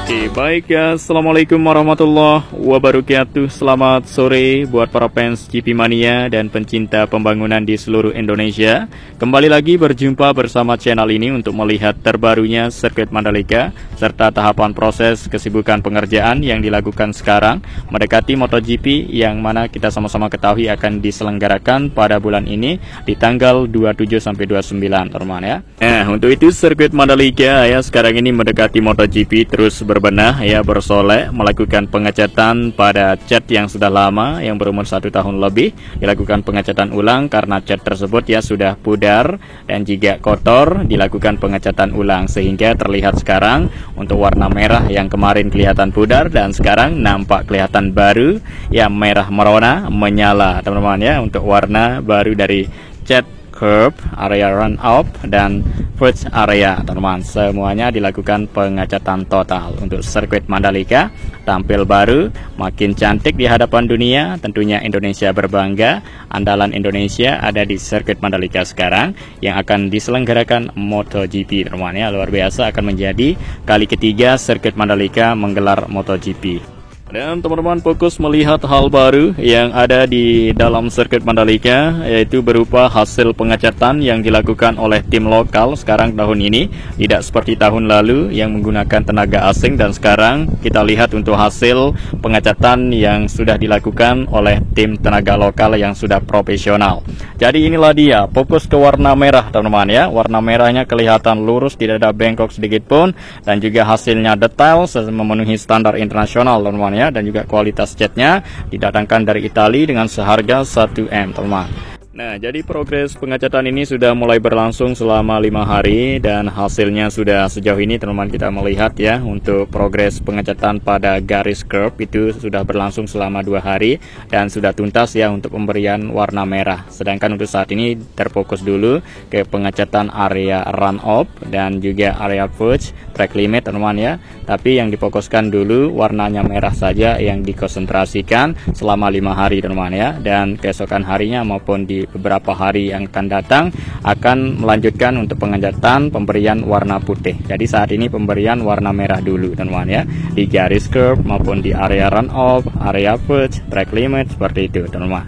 Oke, baik ya. Assalamualaikum warahmatullahi wabarakatuh. Selamat sore buat para fans GP Mania dan pencinta pembangunan di seluruh Indonesia. Kembali lagi berjumpa bersama channel ini untuk melihat terbarunya sirkuit Mandalika serta tahapan proses kesibukan pengerjaan yang dilakukan sekarang mendekati MotoGP yang mana kita sama-sama ketahui akan diselenggarakan pada bulan ini di tanggal 27 sampai 29, teman-teman ya. Nah, untuk itu sirkuit Mandalika ya sekarang ini mendekati MotoGP terus berbenah ya, bersolek melakukan pengecatan pada cat yang sudah lama yang berumur 1 tahun lebih, dilakukan pengecatan ulang karena cat tersebut ya sudah pudar dan juga kotor, dilakukan pengecatan ulang sehingga terlihat sekarang untuk warna merah yang kemarin kelihatan pudar dan sekarang nampak kelihatan baru ya, merah merona menyala teman-teman ya, untuk warna baru dari cat curb, area run up dan first area teman-teman. Semuanya dilakukan pengecatan total untuk sirkuit Mandalika, tampil baru, makin cantik di hadapan dunia. Tentunya Indonesia berbangga, andalan Indonesia ada di sirkuit Mandalika sekarang yang akan diselenggarakan MotoGP teman-teman ya. Luar biasa, akan menjadi kali ketiga sirkuit Mandalika menggelar MotoGP. Dan teman-teman fokus melihat hal baru yang ada di dalam sirkuit Mandalika, yaitu berupa hasil pengecatan yang dilakukan oleh tim lokal sekarang tahun ini. Tidak seperti tahun lalu yang menggunakan tenaga asing, dan sekarang kita lihat untuk hasil pengecatan yang sudah dilakukan oleh tim tenaga lokal yang sudah profesional. Jadi inilah dia, fokus ke warna merah teman-teman ya. Warna merahnya kelihatan lurus, tidak ada bengkok sedikit pun, dan juga hasilnya detail memenuhi standar internasional teman-teman ya, dan juga kualitas catnya didatangkan dari Italia dengan seharga 1M teman-teman. Nah, jadi progres pengecatan ini sudah mulai berlangsung selama 5 hari dan hasilnya sudah sejauh ini teman-teman kita melihat ya. Untuk progres pengecatan pada garis curb itu sudah berlangsung selama 2 hari dan sudah tuntas ya untuk pemberian warna merah. Sedangkan untuk saat ini terfokus dulu ke pengecatan area run up dan juga area verge track limit teman-teman ya. Tapi yang difokuskan dulu warnanya merah saja yang dikonsentrasikan selama 5 hari teman-teman ya, dan keesokan harinya maupun di beberapa hari yang akan datang akan melanjutkan untuk pengecatan pemberian warna putih. Jadi saat ini pemberian warna merah dulu teman-teman ya, di garis curb maupun di area run off, area verge, track limit, seperti itu teman-teman.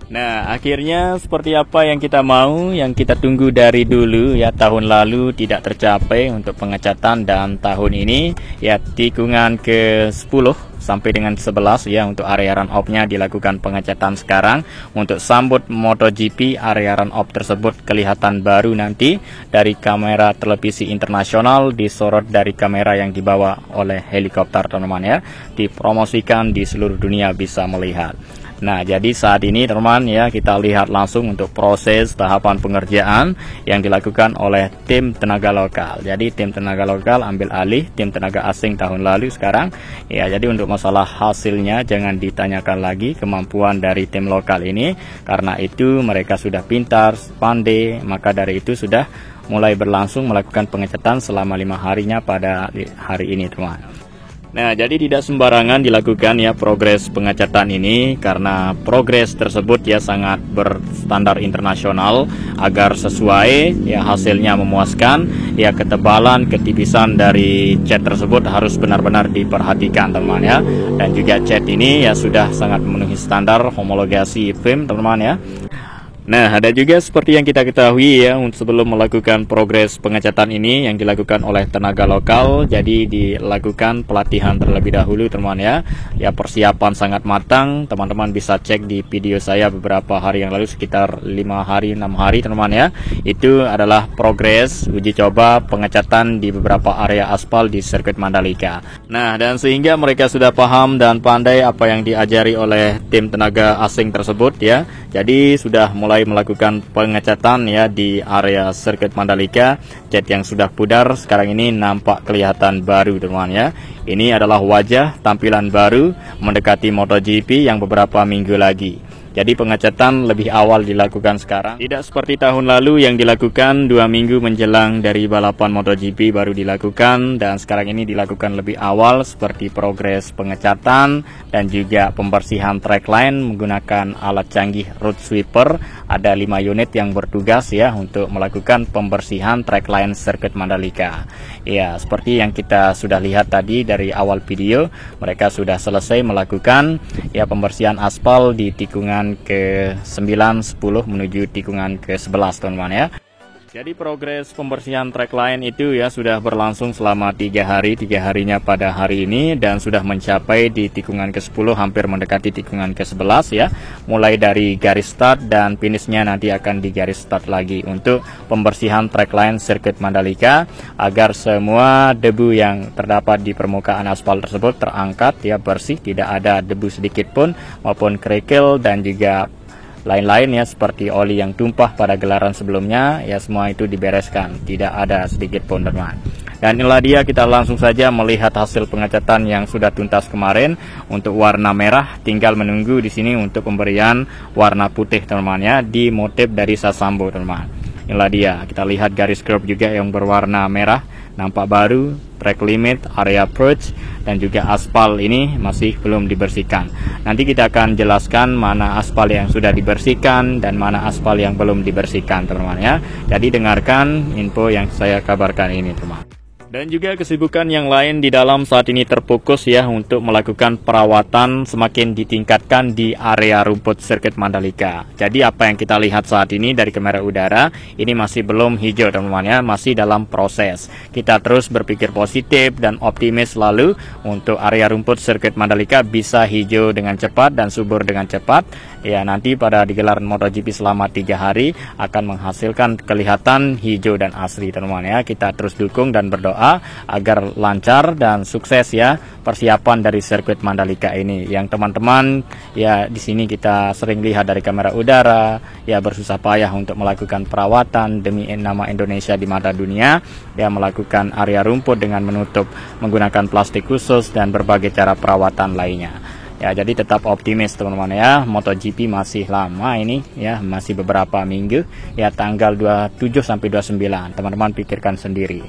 Nah, akhirnya seperti apa yang kita mau, yang kita tunggu dari dulu ya. Tahun lalu tidak tercapai untuk pengecatan, dan tahun ini ya tikungan ke 10 sampai dengan 11 ya untuk area run off-nya dilakukan pengecatan sekarang. Untuk sambut MotoGP, area run off tersebut kelihatan baru nanti dari kamera televisi internasional, disorot dari kamera yang dibawa oleh helikopter teman-teman ya, dipromosikan di seluruh dunia bisa melihat. Nah, jadi saat ini teman-teman ya, kita lihat langsung untuk proses tahapan pengerjaan yang dilakukan oleh tim tenaga lokal. Jadi tim tenaga lokal ambil alih tim tenaga asing tahun lalu sekarang ya. Jadi untuk masalah hasilnya jangan ditanyakan lagi kemampuan dari tim lokal ini, karena itu mereka sudah pintar, pandai, maka dari itu sudah mulai berlangsung melakukan pengecatan selama 5 harinya pada hari ini teman-teman. Nah, jadi tidak sembarangan dilakukan ya progres pengecatan ini, karena progres tersebut ya sangat berstandar internasional agar sesuai ya hasilnya memuaskan ya. Ketebalan, ketipisan dari cat tersebut harus benar-benar diperhatikan teman-teman ya, dan juga cat ini ya sudah sangat memenuhi standar homologasi FIM teman-teman ya. Nah, ada juga seperti yang kita ketahui ya, sebelum melakukan progres pengecatan ini yang dilakukan oleh tenaga lokal, jadi dilakukan pelatihan terlebih dahulu teman-teman ya. Ya, persiapan sangat matang, teman-teman bisa cek di video saya beberapa hari yang lalu, sekitar 5 hari 6 hari teman-teman ya. Itu adalah progres uji coba pengecatan di beberapa area aspal di sirkuit Mandalika. Nah, dan sehingga mereka sudah paham dan pandai apa yang diajari oleh tim tenaga asing tersebut ya. Jadi sudah mulai melakukan pengecatan ya di area sirkuit Mandalika. Cat yang sudah pudar sekarang ini nampak kelihatan baru teman-teman ya. Ini adalah wajah tampilan baru mendekati MotoGP yang beberapa minggu lagi. Jadi pengecatan lebih awal dilakukan sekarang. Tidak seperti tahun lalu yang dilakukan 2 minggu menjelang dari balapan MotoGP baru dilakukan, dan sekarang ini dilakukan lebih awal seperti progres pengecatan dan juga pembersihan track line menggunakan alat canggih road sweeper. Ada 5 unit yang bertugas ya untuk melakukan pembersihan track line sirkuit Mandalika. Ya, seperti yang kita sudah lihat tadi dari awal video, mereka sudah selesai melakukan ya pembersihan aspal di tikungan ke-9, 10 menuju tikungan ke-11 teman-teman ya. Jadi progres pembersihan track line itu ya sudah berlangsung selama 3 hari, 3 harinya pada hari ini, dan sudah mencapai di tikungan ke-10, hampir mendekati tikungan ke-11 ya. Mulai dari garis start dan finishnya nanti akan di garis start lagi untuk pembersihan track line sirkuit Mandalika, agar semua debu yang terdapat di permukaan aspal tersebut terangkat ya, bersih, tidak ada debu sedikit pun maupun kerikil dan juga lain-lain ya, seperti oli yang tumpah pada gelaran sebelumnya ya, semua itu dibereskan, tidak ada sedikit pun teman. Dan inilah dia, kita langsung saja melihat hasil pengecatan yang sudah tuntas kemarin. Untuk warna merah tinggal menunggu di sini untuk pemberian warna putih teman-teman ya, di motif dari Sasambo teman-teman. Inilah dia, kita lihat garis curb juga yang berwarna merah nampak baru, track limit, area approach, dan juga aspal ini masih belum dibersihkan. Nanti kita akan jelaskan mana aspal yang sudah dibersihkan dan mana aspal yang belum dibersihkan teman-teman ya. Jadi dengarkan info yang saya kabarkan ini teman. Dan juga kesibukan yang lain di dalam saat ini terfokus ya untuk melakukan perawatan semakin ditingkatkan di area rumput sirkuit Mandalika. Jadi apa yang kita lihat saat ini dari kamera udara ini masih belum hijau teman-teman ya, masih dalam proses. Kita terus berpikir positif dan optimis selalu untuk area rumput sirkuit Mandalika bisa hijau dengan cepat dan subur dengan cepat. Ya, nanti pada digelaran MotoGP selama 3 hari akan menghasilkan kelihatan hijau dan asri teman-teman ya. Kita terus dukung dan berdoa agar lancar dan sukses ya persiapan dari sirkuit Mandalika ini. Yang teman-teman ya di sini kita sering lihat dari kamera udara ya, bersusah payah untuk melakukan perawatan demi nama Indonesia di mata dunia ya, melakukan area rumput dengan menutup menggunakan plastik khusus dan berbagai cara perawatan lainnya. Ya, jadi tetap optimis teman-teman ya. MotoGP masih lama ini ya, masih beberapa minggu ya, tanggal 27 sampai 29. Teman-teman pikirkan sendiri.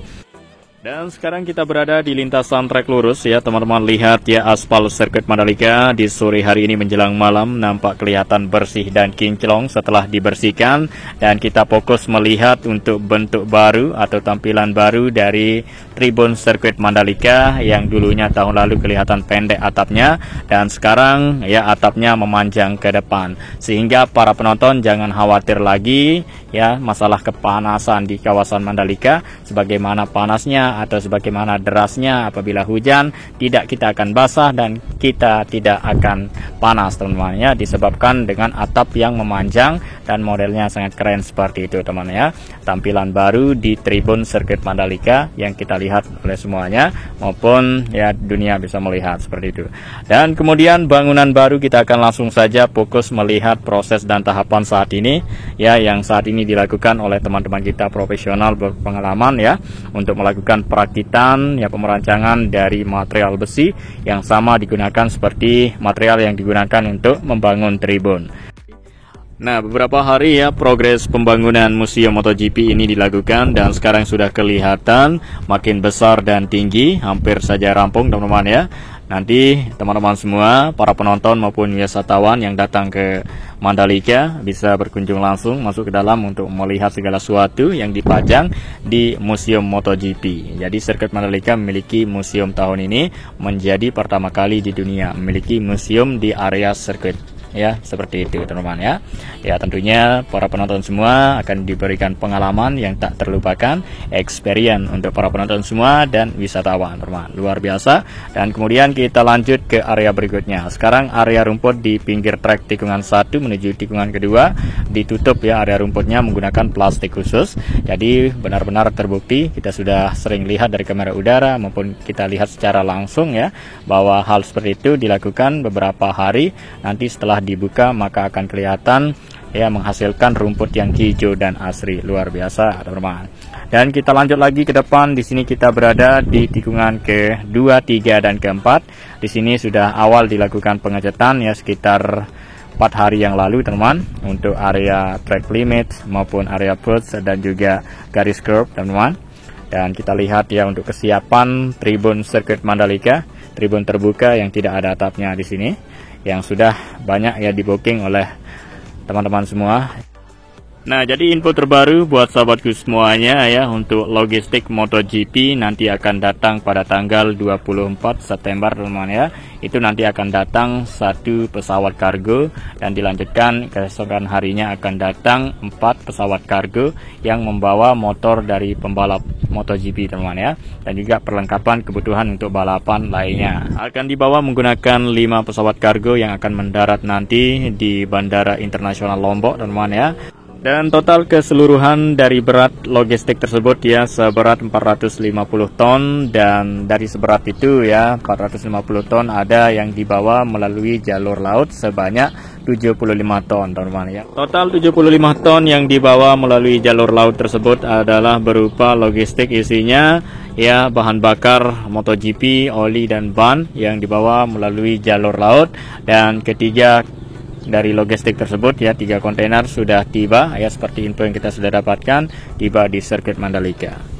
Dan sekarang kita berada di lintasan trek lurus ya teman-teman. Lihat ya, aspal sirkuit Mandalika di sore hari ini menjelang malam nampak kelihatan bersih dan kinclong setelah dibersihkan. Dan kita fokus melihat untuk bentuk baru atau tampilan baru dari tribun sirkuit Mandalika yang dulunya tahun lalu kelihatan pendek atapnya, dan sekarang ya atapnya memanjang ke depan, sehingga para penonton jangan khawatir lagi ya masalah kepanasan di kawasan Mandalika. Sebagaimana panasnya atau sebagaimana derasnya apabila hujan, tidak, kita akan basah dan kita tidak akan panas teman-teman ya, disebabkan dengan atap yang memanjang dan modelnya sangat keren seperti itu teman ya. Tampilan baru di tribun sirkuit Mandalika yang kita lihat oleh semuanya maupun ya dunia bisa melihat seperti itu. Dan kemudian bangunan baru, kita akan langsung saja fokus melihat proses dan tahapan saat ini ya, yang saat ini dilakukan oleh teman-teman kita profesional berpengalaman ya, untuk melakukan perakitan ya, pemerancangan dari material besi yang sama digunakan seperti material yang digunakan untuk membangun tribun. Nah, beberapa hari ya progres pembangunan museum MotoGP ini dilakukan, dan sekarang sudah kelihatan makin besar dan tinggi, hampir saja rampung teman-teman ya. Nanti teman-teman semua, para penonton maupun wisatawan yang datang ke Mandalika bisa berkunjung langsung masuk ke dalam untuk melihat segala sesuatu yang dipajang di museum MotoGP. Jadi sirkuit Mandalika memiliki museum tahun ini, menjadi pertama kali di dunia memiliki museum di area sirkuit. Ya, seperti itu teman-teman ya. Ya, tentunya para penonton semua akan diberikan pengalaman yang tak terlupakan, experience untuk para penonton semua dan wisatawan teman-teman. Luar biasa. Dan kemudian kita lanjut ke area berikutnya. Sekarang area rumput di pinggir trek tikungan 1 menuju tikungan kedua ditutup ya, area rumputnya menggunakan plastik khusus. Jadi benar-benar terbukti, kita sudah sering lihat dari kamera udara maupun kita lihat secara langsung ya, bahwa hal seperti itu dilakukan beberapa hari. Nanti setelah dibuka maka akan kelihatan ya, menghasilkan rumput yang hijau dan asri. Luar biasa teman-teman. Dan kita lanjut lagi ke depan. Di sini kita berada di tikungan ke-2, 3 dan ke-4. Di sini sudah awal dilakukan pengecatan ya, sekitar 4 hari yang lalu teman-teman, untuk area track limit maupun area approach dan juga garis curb teman-teman. Dan kita lihat ya untuk kesiapan tribun sirkuit Mandalika, tribun terbuka yang tidak ada atapnya di sini, yang sudah banyak ya di booking oleh teman-teman semua. Nah, jadi info terbaru buat sahabatku semuanya ya, untuk logistik MotoGP nanti akan datang pada tanggal 24 September teman-teman ya. Itu nanti akan datang 1 pesawat kargo, dan dilanjutkan keesokan harinya akan datang 4 pesawat kargo yang membawa motor dari pembalap MotoGP teman-teman ya, dan juga perlengkapan kebutuhan untuk balapan lainnya. Akan dibawa menggunakan 5 pesawat kargo yang akan mendarat nanti di Bandara Internasional Lombok teman-teman ya. Dan total keseluruhan dari berat logistik tersebut ya seberat 450 ton, dan dari seberat itu ya 450 ton ada yang dibawa melalui jalur laut sebanyak 75 ton teman-teman ya. Total 75 ton yang dibawa melalui jalur laut tersebut adalah berupa logistik, isinya ya bahan bakar MotoGP, oli dan ban yang dibawa melalui jalur laut. Dan ketiga dari logistik tersebut ya 3 kontainer sudah tiba ya, seperti info yang kita sudah dapatkan, tiba di sirkuit Mandalika.